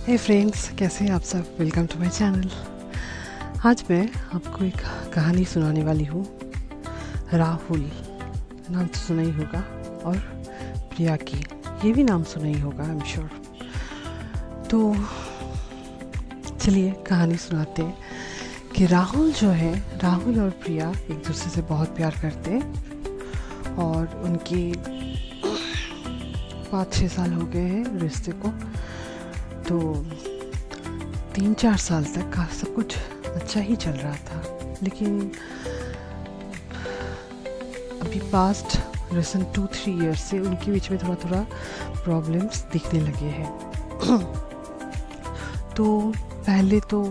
हे friends, कैसे हैं आप सब। Welcome to my channel. आज मैं आपको एक कहानी सुनाने वाली हूँ। राहुल नाम तो सुना ही होगा और प्रिया की ये भी नाम सुना ही होगा, आई एम श्योर। तो चलिए कहानी सुनाते हैं कि राहुल जो है, राहुल और प्रिया एक दूसरे से बहुत प्यार करते हैं और उनकी 5-6 साल हो गए हैं रिश्ते को। तो 3-4 साल तक का सब कुछ अच्छा ही चल रहा था, लेकिन अभी पास्ट रिसेंट 2-3 ईयर्स से उनके बीच में थोड़ा प्रॉब्लम्स दिखने लगे हैं। तो पहले तो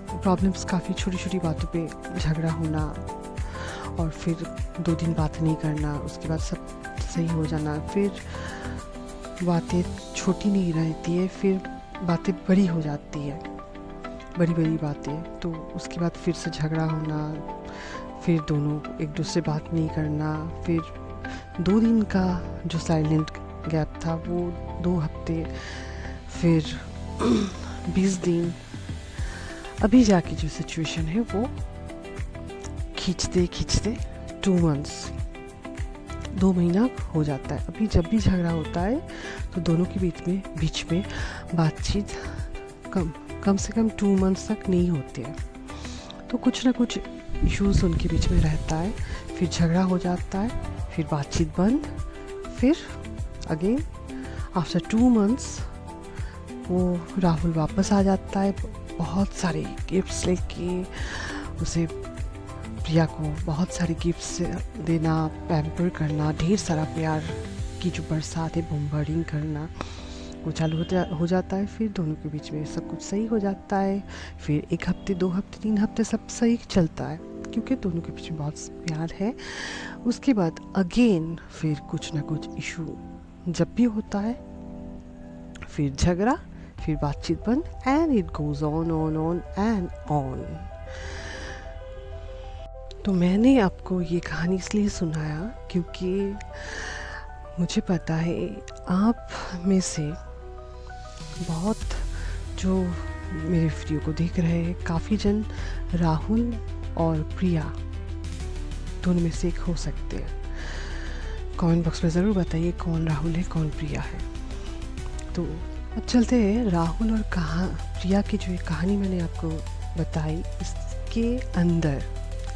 प्रॉब्लम्स काफ़ी छोटी छोटी बातों पे झगड़ा होना और फिर 2 दिन बात नहीं करना, उसके बाद सब सही हो जाना, फिर बातें छोटी नहीं रहती है, फिर बातें बड़ी हो जाती है, बड़ी बड़ी बातें। तो उसके बाद फिर से झगड़ा होना, फिर दोनों एक दूसरे बात नहीं करना, फिर 2 दिन का जो साइलेंट गैप था वो 2 हफ्ते, फिर 20 दिन। अभी जाके जो सिचुएशन है वो खींचते 2 मंथ्स, 2 महीना हो जाता है। अभी जब भी झगड़ा होता है तो दोनों के बीच में बातचीत कम से कम 2 मंथ्स तक नहीं होती है। तो कुछ ना कुछ इश्यूज उनके बीच में रहता है, फिर झगड़ा हो जाता है, फिर बातचीत बंद, फिर अगेन आफ्टर 2 मंथ्स वो राहुल वापस आ जाता है, बहुत सारे गिफ्ट्स लेके। उसे प्रिया को बहुत सारे गिफ्ट्स देना, पैम्पर करना, ढेर सारा प्यार की जो बरसात है, बम्बार्डिंग करना, वो चालू हो जाता है। फिर दोनों के बीच में सब कुछ सही हो जाता है। फिर 1 हफ्ते, 2 हफ्ते, 3 हफ्ते सब सही चलता है क्योंकि दोनों के बीच में बहुत प्यार है। उसके बाद अगेन फिर कुछ ना कुछ इशू जब भी होता है, फिर झगड़ा, फिर बातचीत बंद, and it goes on and on. तो मैंने आपको ये कहानी इसलिए सुनाया क्योंकि मुझे पता है आप में से बहुत जो मेरे वीडियो को देख रहे हैं, काफ़ी जन राहुल और प्रिया दोनों में से एक हो सकते हैं। कमेंट बॉक्स में ज़रूर बताइए कौन राहुल है, कौन प्रिया है। तो अब चलते हैं राहुल और प्रिया की जो ये कहानी मैंने आपको बताई, इसके अंदर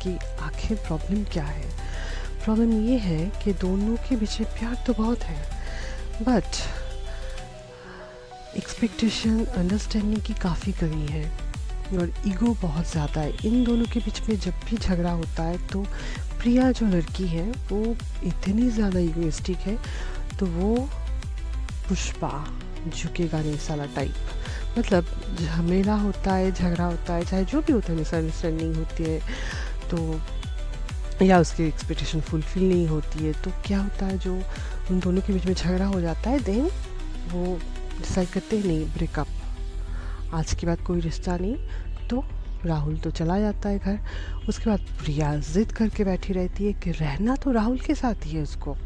कि आखिर प्रॉब्लम क्या है। प्रॉब्लम ये है कि दोनों के बीच में प्यार तो बहुत है, बट एक्सपेक्टेशन, अंडरस्टैंडिंग की काफ़ी कमी है और ईगो बहुत ज़्यादा है इन दोनों के बीच में। जब भी झगड़ा होता है तो प्रिया जो लड़की है वो इतनी ज़्यादा ईगोइस्टिक है, तो वो पुष्पा झुकेगा नहीं साला टाइप। मतलब झमेला होता है, झगड़ा होता है, चाहे जो भी होता है, मिसअंडरस्टैंडिंग होती है तो या उसकी एक्सपेक्टेशन फुलफिल नहीं होती है, तो क्या होता है, जो उन दोनों के बीच में झगड़ा हो जाता है, देन वो डिसाइड करते हैं नहीं, ब्रेकअप, आज के बाद कोई रिश्ता नहीं। तो राहुल तो चला जाता है घर। उसके बाद प्रिया जिद करके बैठी रहती है कि रहना तो राहुल के साथ ही है उसको।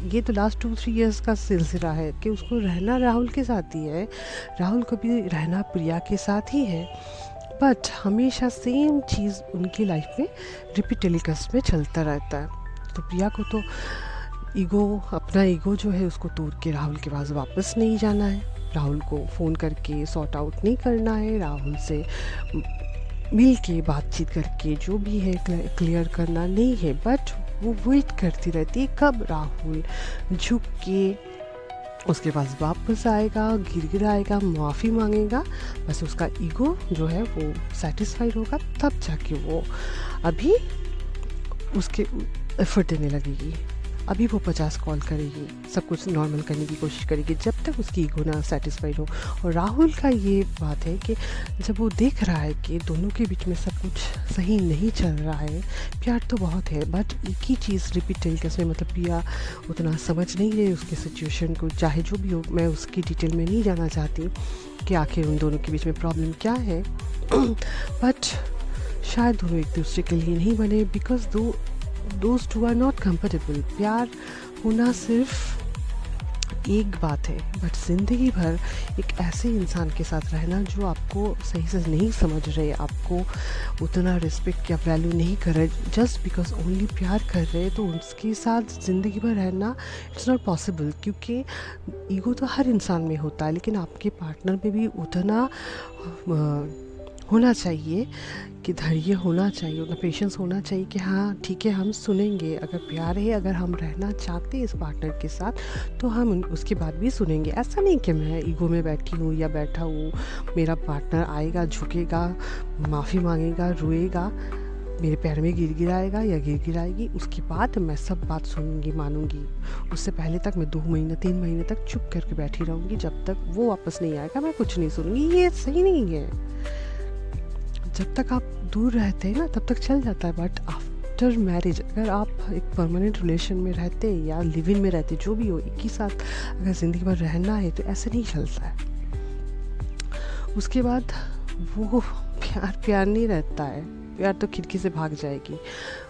ये तो लास्ट 2-3 इयर्स का सिलसिला है कि उसको रहना राहुल के साथ ही है, राहुल को भी रहना प्रिया के साथ ही है। बट हमेशा सेम चीज़ उनकी लाइफ में रिपीट टेलीकास्ट में चलता रहता है। तो प्रिया को तो अपना ईगो जो है उसको तोड़ के राहुल के पास वापस नहीं जाना है, राहुल को फ़ोन करके सॉर्ट आउट नहीं करना है, राहुल से मिल के बातचीत करके जो भी है क्लियर करना नहीं है। बट वो वेट करती रहती है कब राहुल झुक के उसके पास वापस आएगा, गिड़गिड़ाएगा, माफ़ी मांगेगा, बस उसका ईगो जो है वो सेटिस्फाइड होगा, तब जाके वो अभी उसके एफर्ट देने लगेगी। अभी वो 50 कॉल करेगी, सब कुछ नॉर्मल करने की कोशिश करेगी जब तक उसकी ईगो ना सेटिस्फाइड हो। और राहुल का ये बात है कि जब वो देख रहा है कि दोनों के बीच में सब कुछ सही नहीं चल रहा है, प्यार तो बहुत है बट एक ही चीज़ रिपीट टेलीकास्ट में, मतलब प्रिया उतना समझ नहीं रही उसके सिचुएशन को, चाहे जो भी हो, मैं उसकी डिटेल में नहीं जाना चाहती कि आखिर उन दोनों के बीच में प्रॉब्लम क्या है। बट शायद दोनों एक दूसरे के लिए नहीं बने, because those two are not compatible। प्यार होना सिर्फ एक बात है, बट ज़िंदगी भर एक ऐसे इंसान के साथ रहना जो आपको सही से नहीं समझ रहे, आपको उतना रिस्पेक्ट या वैल्यू नहीं कर रहे, जस्ट बिकॉज ओनली प्यार कर रहे, तो उसके साथ ज़िंदगी भर रहना इट्स नॉट पॉसिबल। क्योंकि ईगो तो हर इंसान में होता है, लेकिन आपके पार्टनर में भी उतना होना चाहिए कि धैर्य होना चाहिए, उतना पेशेंस होना चाहिए कि हाँ ठीक है, हम सुनेंगे, अगर प्यार है, अगर हम रहना चाहते हैं इस पार्टनर के साथ तो हम उसकी बात भी सुनेंगे। ऐसा नहीं कि मैं ईगो में बैठी हूँ या बैठा हूँ, मेरा पार्टनर आएगा, झुकेगा, माफ़ी मांगेगा, रोएगा, मेरे पैर में गिर गिराएगा या गिर गिराएगी, उसके बाद मैं सब बात सुनूंगी, मानूंगी। उससे पहले तक मैं 2 महीने 3 महीने तक चुप करके बैठी रहूँगी, जब तक वो वापस नहीं आएगा मैं कुछ नहीं सुनूंगी। ये सही नहीं है। जब तक आप दूर रहते हैं ना तब तक चल जाता है, बट आफ्टर मैरिज अगर आप एक परमानेंट रिलेशन में रहते या लिव इन में रहते, जो भी हो, एक ही साथ अगर ज़िंदगी भर रहना है तो ऐसे नहीं चलता है। उसके बाद वो प्यार नहीं रहता है, प्यार तो खिड़की से भाग जाएगी,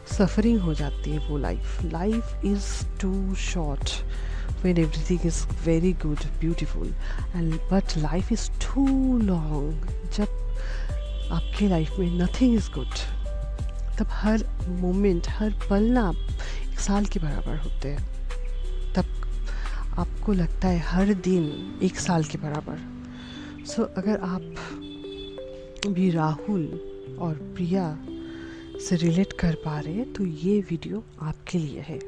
सफरिंग हो जाती है वो life is too short when everything is very good, beautiful, but life is too long। जब आपके लाइफ में नथिंग इज़ गुड, तब हर मोमेंट, हर पल ना एक साल के बराबर होते हैं। तब आपको लगता है हर दिन एक साल के बराबर। सो अगर आप भी राहुल और प्रिया से रिलेट कर पा रहे हैं तो ये वीडियो आपके लिए है।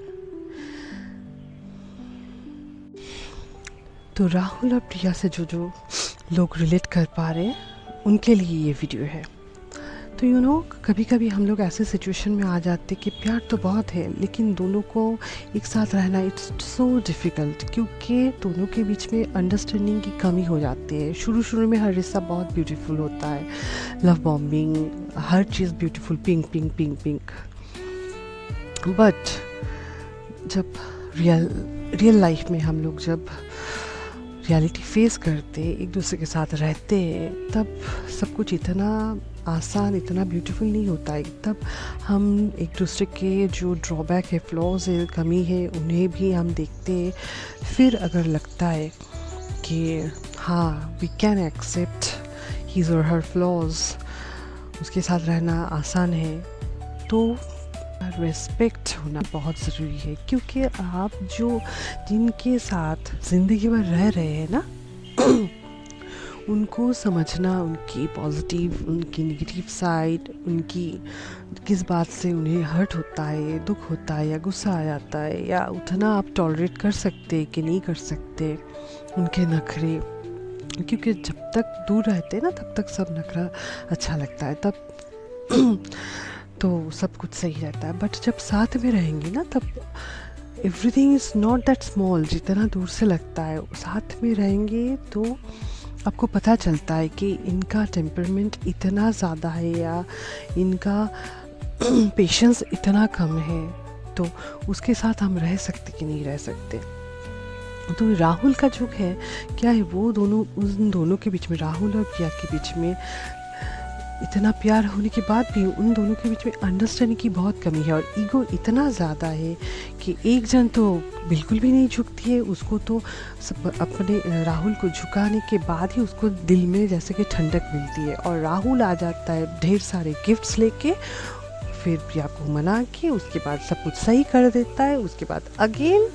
तो राहुल और प्रिया से जो लोग रिलेट कर पा रहे हैं उनके लिए ये वीडियो है। तो यू नो, कभी कभी हम लोग ऐसे सिचुएशन में आ जाते कि प्यार तो बहुत है लेकिन दोनों को एक साथ रहना इट्स सो डिफ़िकल्ट, क्योंकि दोनों के बीच में अंडरस्टैंडिंग की कमी हो जाती है। शुरू में हर रिश्ता बहुत ब्यूटीफुल होता है, love bombing, her cheese beautiful, pink pink pink pink, but जब रियल लाइफ में हम लोग जब रियलिटी फेस करते, एक दूसरे के साथ रहते हैं, तब सब कुछ इतना आसान, इतना ब्यूटीफुल नहीं होता है। तब हम एक दूसरे के जो ड्रॉबैक है, फ्लॉज है, कमी है, उन्हें भी हम देखते हैं। फिर अगर लगता है कि हाँ वी कैन एक्सेप्ट हीज और हर फ्लॉज, उसके साथ रहना आसान है, तो रेस्पेक्ट होना बहुत ज़रूरी है। क्योंकि आप जो जिनके साथ ज़िंदगी भर रह रहे हैं ना उनको समझना, उनकी पॉजिटिव, उनकी नेगेटिव साइड, उनकी किस बात से उन्हें हर्ट होता है, दुख होता है या गुस्सा आ जाता है, या उतना आप टॉलरेट कर सकते कि नहीं कर सकते उनके नखरे। क्योंकि जब तक दूर रहते हैं ना तब तक सब नखरा अच्छा लगता है, तब तो सब कुछ सही रहता है। बट जब साथ में रहेंगे ना तब everything is not that small जितना दूर से लगता है। साथ में रहेंगे तो आपको पता चलता है कि इनका टेम्परमेंट इतना ज़्यादा है या इनका पेशेंस इतना कम है, तो उसके साथ हम रह सकते कि नहीं रह सकते। तो राहुल का जो है क्या है, वो दोनों, उन दोनों के बीच में, राहुल और प्रिया के बीच में इतना प्यार होने के बाद भी उन दोनों के बीच में अंडरस्टैंडिंग की बहुत कमी है, और ईगो इतना ज़्यादा है कि एक जन तो बिल्कुल भी नहीं झुकती है, उसको तो अपने राहुल को झुकाने के बाद ही उसको दिल में जैसे कि ठंडक मिलती है, और राहुल आ जाता है ढेर सारे गिफ्ट्स लेके, फिर प्रिया को मना के उसके बाद सब कुछ सही कर देता है। उसके बाद again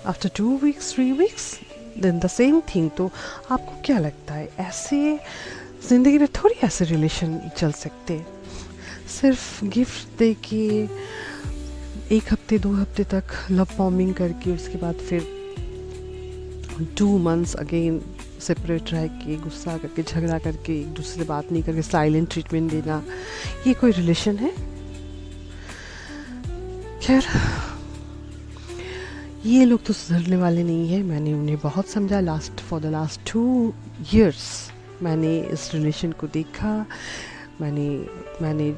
after 2 weeks 3 weeks then the same thing. तो आपको क्या लगता है, ऐसे ज़िंदगी में थोड़ी ऐसे रिलेशन चल सकते? सिर्फ गिफ्ट दे के 1 हफ्ते 2 हफ्ते तक लव बॉम्बिंग करके उसके बाद फिर 2 months अगेन सेपरेट रह के, गुस्सा करके, झगड़ा करके, एक दूसरे से बात नहीं करके साइलेंट ट्रीटमेंट देना, ये कोई रिलेशन है? खैर, ये लोग तो सुधरने वाले नहीं है। मैंने उन्हें बहुत समझा, फॉर द लास्ट 2 years मैंने इस रिलेशन को देखा, मैंने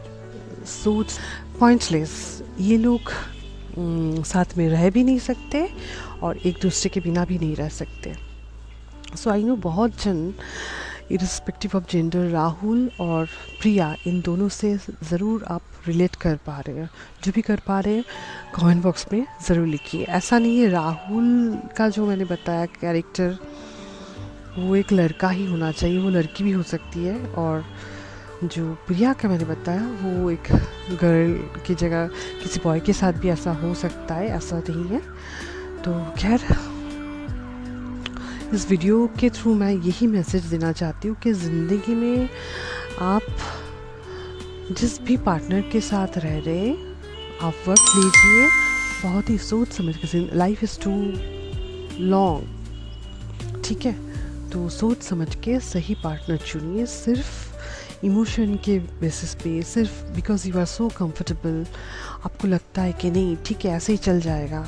सोच पॉइंटलेस, ये लोग साथ में रह भी नहीं सकते और एक दूसरे के बिना भी नहीं रह सकते। सो आई नो बहुत जन इरिस्पेक्टिव ऑफ जेंडर राहुल और प्रिया इन दोनों से ज़रूर आप रिलेट कर पा रहे हैं। जो भी कर पा रहे हैं कमेंट बॉक्स में ज़रूर लिखिए। ऐसा नहीं है राहुल का जो मैंने बताया कैरेक्टर वो एक लड़का ही होना चाहिए, वो लड़की भी हो सकती है। और जो प्रिया का मैंने बताया वो एक गर्ल की जगह किसी बॉय के साथ भी ऐसा हो सकता है, ऐसा नहीं है। तो खैर इस वीडियो के थ्रू मैं यही मैसेज देना चाहती हूँ कि ज़िंदगी में आप जिस भी पार्टनर के साथ रह रहे आप वक्त लीजिए, बहुत ही सोच समझ के। लाइफ इज़ टू लॉन्ग, ठीक है, तो सोच समझ के सही पार्टनर चुनिए। सिर्फ इमोशन के बेसिस पे, सिर्फ because you are so comfortable, आपको लगता है कि नहीं ठीक है ऐसे ही चल जाएगा,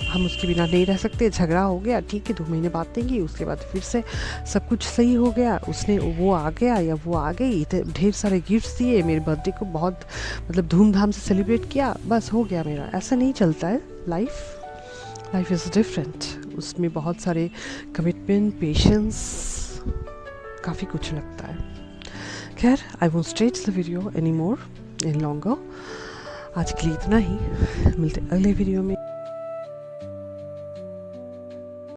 हम उसके बिना नहीं रह सकते, झगड़ा हो गया ठीक है 2 महीने बात नहीं की, उसके बाद फिर से सब कुछ सही हो गया, उसने वो आ गया या वो आ गई, ढेर सारे गिफ्ट्स दिए, मेरे बर्थडे को बहुत मतलब धूमधाम से सेलिब्रेट किया, बस हो गया मेरा। ऐसा नहीं चलता है लाइफ इज़ डिफरेंट। उसमें बहुत सारे कमिटमेंट, पेशेंस, काफ़ी कुछ लगता है। खैर I won't stretch the video any more in longer. आज के लिए इतना ही, मिलते अगले वीडियो में।